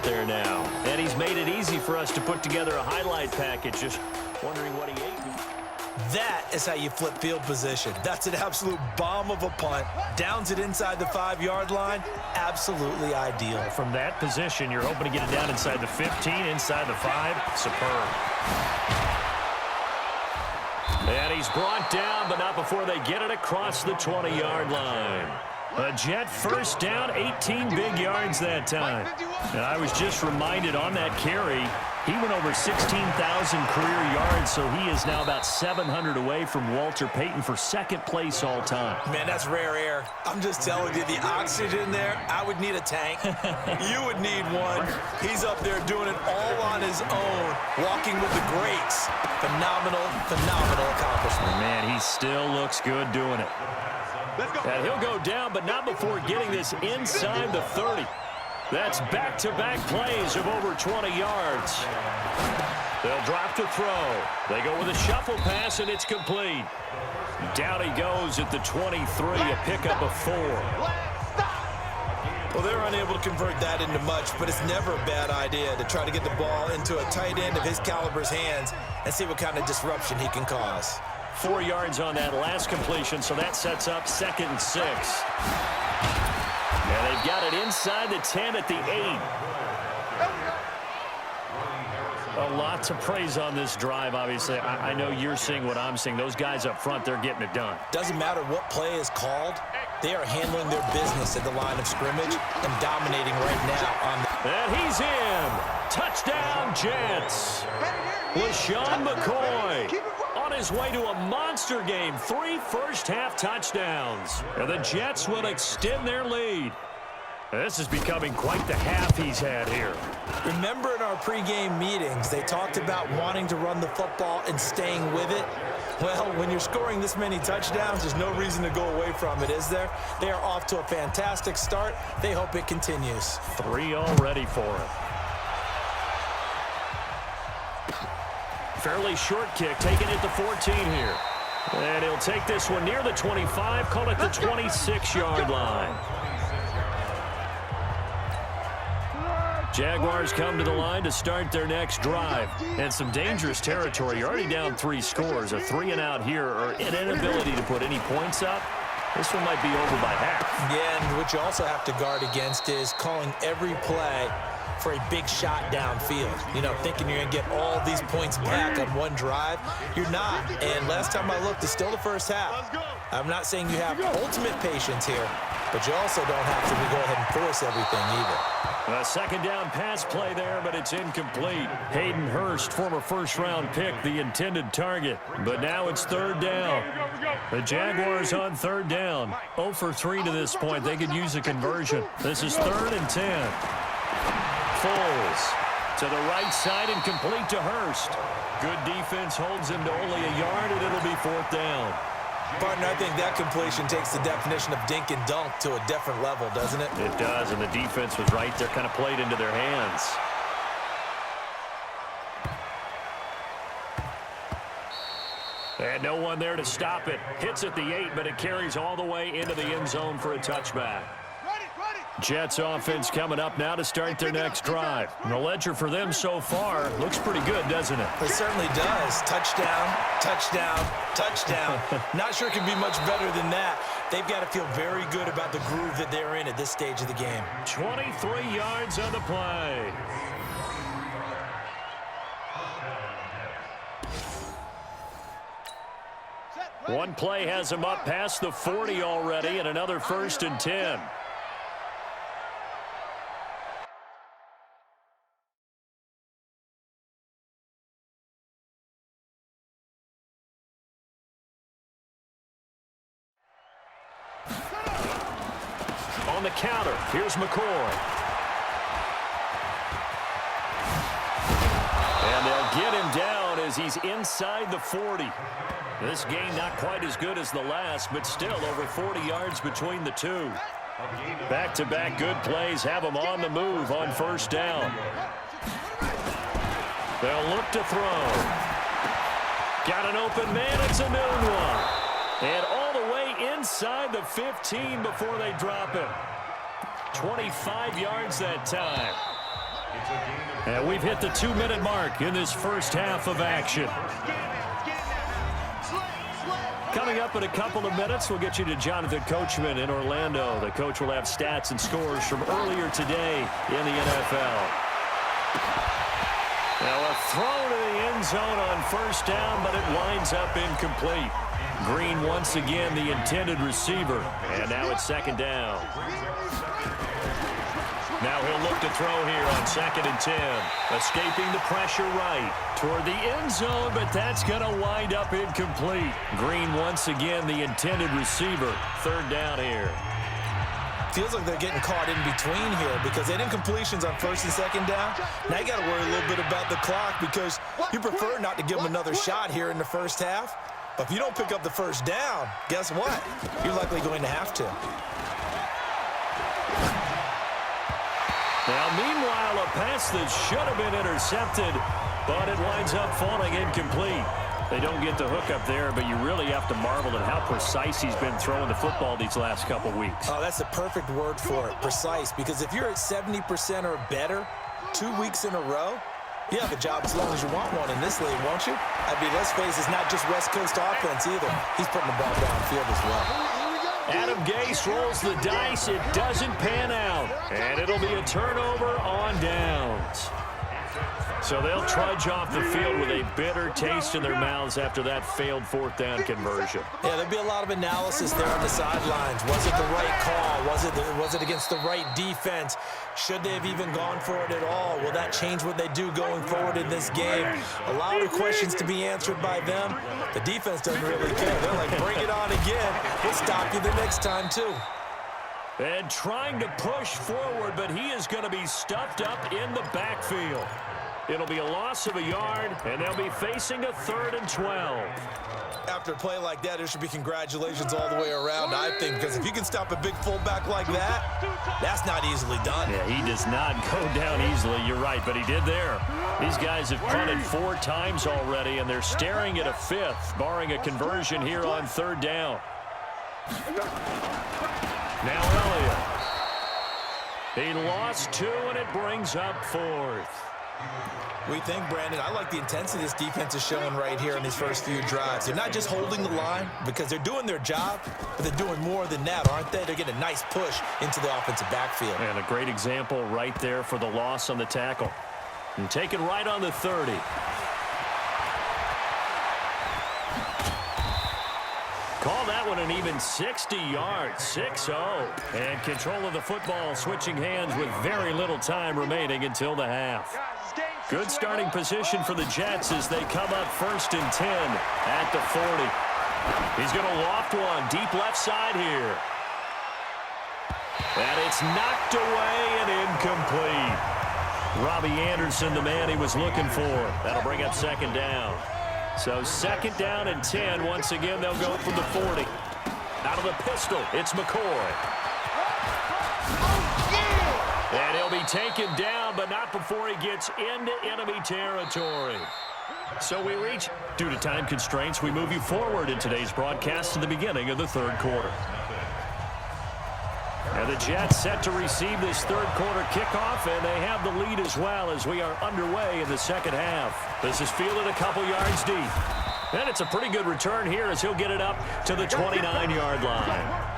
there now. And he's made it easy for us to put together a highlight package. Just wondering what he ate. That is how you flip field position. That's an absolute bomb of a punt. Downs it inside the 5-yard line. Absolutely ideal. From that position, you're hoping to get it down inside the 15, inside the 5. Superb. And he's brought down, but not before they get it across the 20-yard line. A Jet first down, 18 big yards that time. And I was just reminded on that carry, he went over 16,000 career yards, so he is now about 700 away from Walter Payton for second place all time. Man, that's rare air. I'm just telling you, the oxygen there, I would need a tank. You would need one. He's up there doing it all on his own, walking with the greats. Phenomenal, phenomenal accomplishment. Man, he still looks good doing it. And he'll go down, but not before getting this inside the 30. That's back-to-back plays of over 20 yards. They'll drop to throw. They go with a shuffle pass, and it's complete. Down he goes at the 23, a pickup of 4. Well, they're unable to convert that into much, but it's never a bad idea to try to get the ball into a tight end of his caliber's hands and see what kind of disruption he can cause. 4 yards on that last completion, so that sets up 2nd and 6. And they've got it inside the 10 at the 8. A lot to praise on this drive, obviously. I know you're seeing what I'm seeing. Those guys up front, they're getting it done. Doesn't matter what play is called. They are handling their business at the line of scrimmage and dominating right now on the... And he's in. Touchdown, Jets. LaShawn McCoy on his way to a monster game. 3 first-half touchdowns. And the Jets will extend their lead. This is becoming quite the half he's had here. Remember in our pregame meetings, they talked about wanting to run the football and staying with it? Well, when you're scoring this many touchdowns, there's no reason to go away from it, is there? They are off to a fantastic start. They hope it continues. 3 already for him. Fairly short kick, taken at the 14 here. And he'll take this one near the 25, call it the 26-yard line. Jaguars come to the line to start their next drive. And some dangerous territory. You're already down 3 scores. A 3-and-out here, or an inability to put any points up. This one might be over by half. Yeah, and what you also have to guard against is calling every play for a big shot downfield. You know, thinking you're going to get all these points back on one drive. You're not. And last time I looked, it's still the first half. I'm not saying you have ultimate patience here, but you also don't have to go ahead and force everything either. A 2nd down pass play there, but it's incomplete. Hayden Hurst, former first-round pick, the intended target. But now it's 3rd down. The Jaguars on 3rd down. 0 for 3 to this point. They could use a conversion. This is 3rd and 10. Foles to the right side and complete to Hurst. Good defense holds him to only a yard, and it'll be 4th down. Partner, I think that completion takes the definition of dink and dunk to a different level, doesn't it? It does, and the defense was right there, kind of played into their hands. And no one there to stop it. Hits at the 8, but it carries all the way into the end zone for a touchback. Jets offense coming up now to start their next drive. And the ledger for them so far looks pretty good, doesn't it? It certainly does. Touchdown, touchdown, touchdown. Not sure it can be much better than that. They've got to feel very good about the groove that they're in at this stage of the game. 23 yards on the play. One play has him up past the 40 already, and another 1st and 10. On the counter, here's McCoy. And they'll get him down as he's inside the 40. This game not quite as good as the last, but still over 40 yards between the two. Back-to-back good plays have them on the move on 1st down. They'll look to throw. Got an open man, it's a noon one. And all the way inside the 15 before they drop him. 25 yards that time. And we've hit the 2-minute mark in this first half of action. Coming up in a couple of minutes, we'll get you to Jonathan Coachman in Orlando. The coach will have stats and scores from earlier today in the NFL. Now a throw to the end zone on first down, but it winds up incomplete. Green once again the intended receiver. And now it's second down. Now he'll look to throw here on 2nd and 10. Escaping the pressure right toward the end zone, but that's going to wind up incomplete. Green once again the intended receiver. 3rd down here. Feels like they're getting caught in between here because they did incompletions on 1st and 2nd down. Now you got to worry a little bit about the clock because you prefer not to give them another shot here in the first half. But if you don't pick up the first down, guess what? You're likely going to have to. Now, meanwhile, a pass that should have been intercepted, but it winds up falling incomplete. They don't get the hook up there, but you really have to marvel at how precise he's been throwing the football these last couple weeks. Oh, that's the perfect word for it, precise, because if you're at 70% or better 2 weeks in a row, you have a job as long as you want one in this league, won't you? I mean, let's face it, it's not just West Coast offense either. He's putting the ball downfield as well. Adam Gase rolls the dice. It doesn't pan out. And it'll be a turnover on downs. So they'll trudge off the field with a bitter taste in their mouths after that failed 4th down conversion. Yeah, there'll be a lot of analysis there on the sidelines. Was it the right call? Was it against the right defense? Should they have even gone for it at all? Will that change what they do going forward in this game? A lot of questions to be answered by them. The defense doesn't really care. They're like, bring it on again. We'll stop you the next time, too. And trying to push forward, but he is going to be stuffed up in the backfield. It'll be a loss of a yard, and they'll be facing a 3rd and 12. After a play like that, there should be congratulations all the way around, I think, because if you can stop a big fullback like that, that's not easily done. Yeah, he does not go down easily. You're right, but he did there. These guys have punted 4 times already, and they're staring at a 5th, barring a conversion here on 3rd down. Now Elliott. He lost 2, and it brings up 4th. We think, Brandon, I like the intensity this defense is showing right here in these first few drives. They're not just holding the line because they're doing their job, but they're doing more than that, aren't they? They're getting a nice push into the offensive backfield. And a great example right there for the loss on the tackle. And taken right on the 30. Call that one an even 60 yards, 6-0. And control of the football switching hands with very little time remaining until the half. Good starting position for the Jets as they come up 1st and 10 at the 40. He's going to loft one deep left side here. And it's knocked away and incomplete. Robbie Anderson, the man he was looking for. That'll bring up 2nd down. So 2nd down and 10. Once again, they'll go from the 40. Out of the pistol, it's McCoy. And he'll be taken down, but not before he gets into enemy territory. So we reach, due to time constraints, we move you forward in today's broadcast to the beginning of the 3rd quarter. And the Jets set to receive this 3rd quarter kickoff, and they have the lead as well as we are underway in the 2nd half. This is fielded a couple yards deep. And it's a pretty good return here as he'll get it up to the 29-yard line.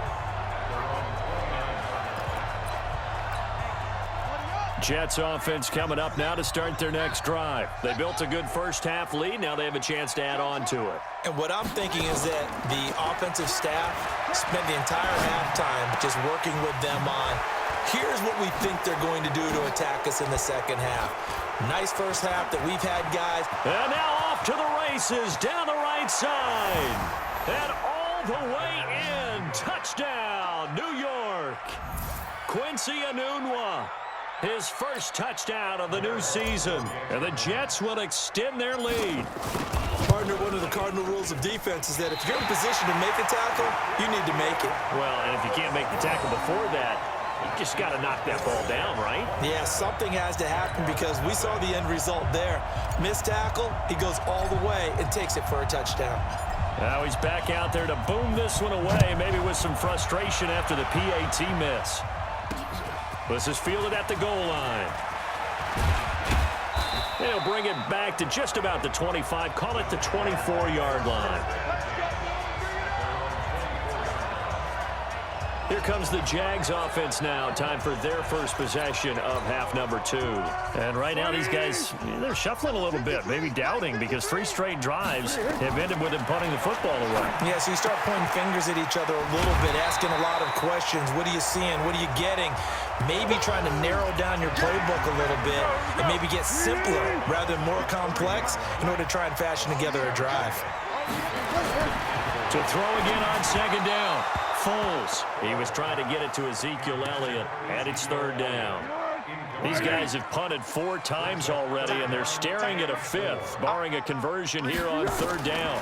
Jets offense coming up now to start their next drive. They built a good first half lead. Now they have a chance to add on to it. And what I'm thinking is that the offensive staff spent the entire halftime just working with them on, here's what we think they're going to do to attack us in the 2nd half. Nice first half that we've had, guys. And now off to the races down the right side. And all the way in. Touchdown, New York. Quincy Enunwa. His first touchdown of the new season. And the Jets will extend their lead. Partner, one of the cardinal rules of defense is that if you're in position to make a tackle, you need to make it. Well, and if you can't make the tackle before that, you just got to knock that ball down, right? Yeah, something has to happen because we saw the end result there. Missed tackle, he goes all the way and takes it for a touchdown. Now he's back out there to boom this one away, maybe with some frustration after the PAT miss. This is fielded at the goal line. They'll bring it back to just about the 25, call it the 24-yard line. Here comes the Jags offense now. Time for their first possession of half number 2. And right now these guys, they're shuffling a little bit, maybe doubting, because 3 straight drives have ended with them punting the football away. Yeah, so you start pointing fingers at each other a little bit, asking a lot of questions. What are you seeing? What are you getting? Maybe trying to narrow down your playbook a little bit and maybe get simpler rather than more complex in order to try and fashion together a drive. To throw again on second down. Foles. He was trying to get it to Ezekiel Elliott, and it's third down. These guys have punted 4 times already, and they're staring at a 5th, barring a conversion here on third down.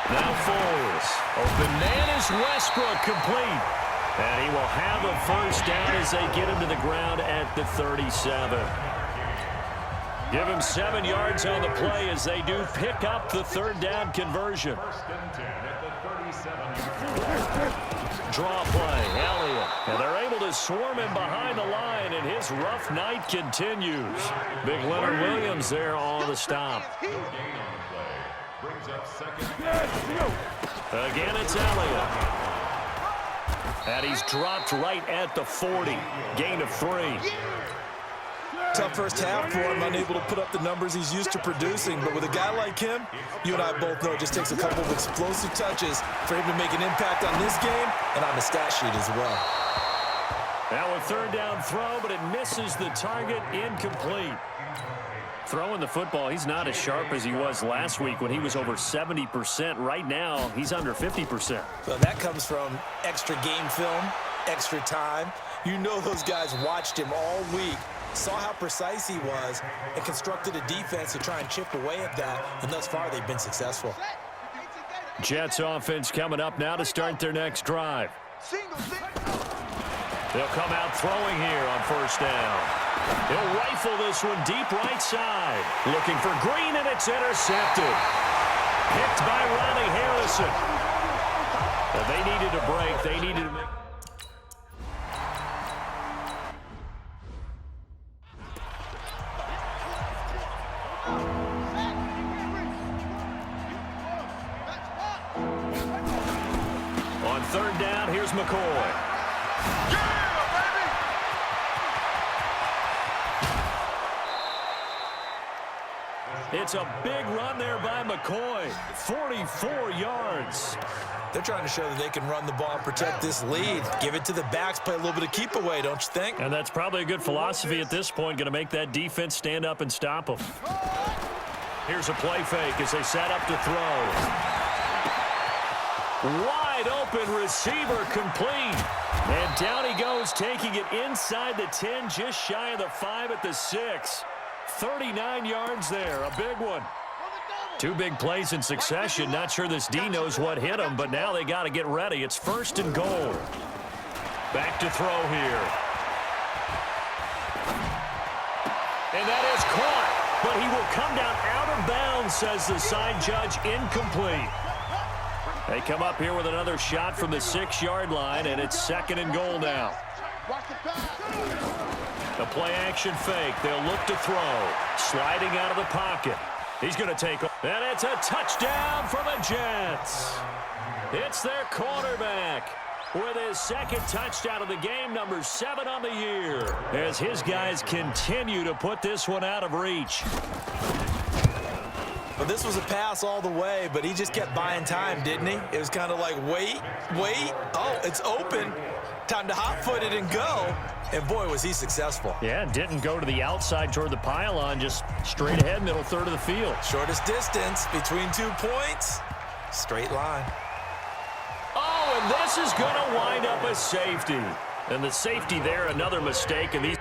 Now Foles. Open man is Westbrook, complete. And he will have a first down as they get him to the ground at the 37. Give him 7 yards on the play as they do pick up the third down conversion. Draw play, Elliott. And they're able to swarm him behind the line, and his rough night continues. Big Leonard Williams there on the stop. Again, it's Elliott. And he's dropped right at the 40. Gain of 3. Tough first half for him, unable to put up the numbers he's used to producing. But with a guy like him, you and I both know it just takes a couple of explosive touches for him to make an impact on this game and on the stat sheet as well. Now a third down throw, but it misses the target, incomplete. Throwing the football, he's not as sharp as he was last week when he was over 70%. Right now, he's under 50%. So that comes from extra game film, extra time. You know those guys watched him all week, saw how precise he was, and constructed a defense to try and chip away at that, and thus far they've been successful. Jets offense coming up now to start their next drive. They'll come out throwing here on first down. He'll rifle this one deep right side. Looking for Green, and it's intercepted. Picked by Ronnie Harrison. But they needed a break. They needed to make... On third down, here's McCoy. It's a big run there by McCoy. 44 yards. They're trying to show that they can run the ball and protect this lead. Give it to the backs, play a little bit of keep away, don't you think? And that's probably a good philosophy at this point, going to make that defense stand up and stop them. Here's a play fake as they set up to throw. Wide open receiver, complete. And down he goes, taking it inside the 10, just shy of the 5 at the 6. 39 yards there, a big one. 2 big plays in succession. Not sure this D knows what hit him, but now they got to get ready. It's first and goal. Back to throw here. And that is caught, but he will come down out of bounds, says the side judge, incomplete. They come up here with another shot from the 6-yard line, and it's second and goal now. The play action fake. They'll look to throw. Sliding out of the pocket. He's going to take off. And it's a touchdown for the Jets. It's their quarterback with his second touchdown of the game, number 7 on the year, as his guys continue to put this one out of reach. Well, this was a pass all the way, but he just kept buying time, didn't he? It was kind of like, wait. Oh, it's open. Time to hot-foot it and go. And, boy, was he successful. Yeah, didn't go to the outside toward the pylon, just straight ahead, middle third of the field. Shortest distance between 2 points. Straight line. Oh, and this is going to wind up a safety. And the safety there, another mistake, and these...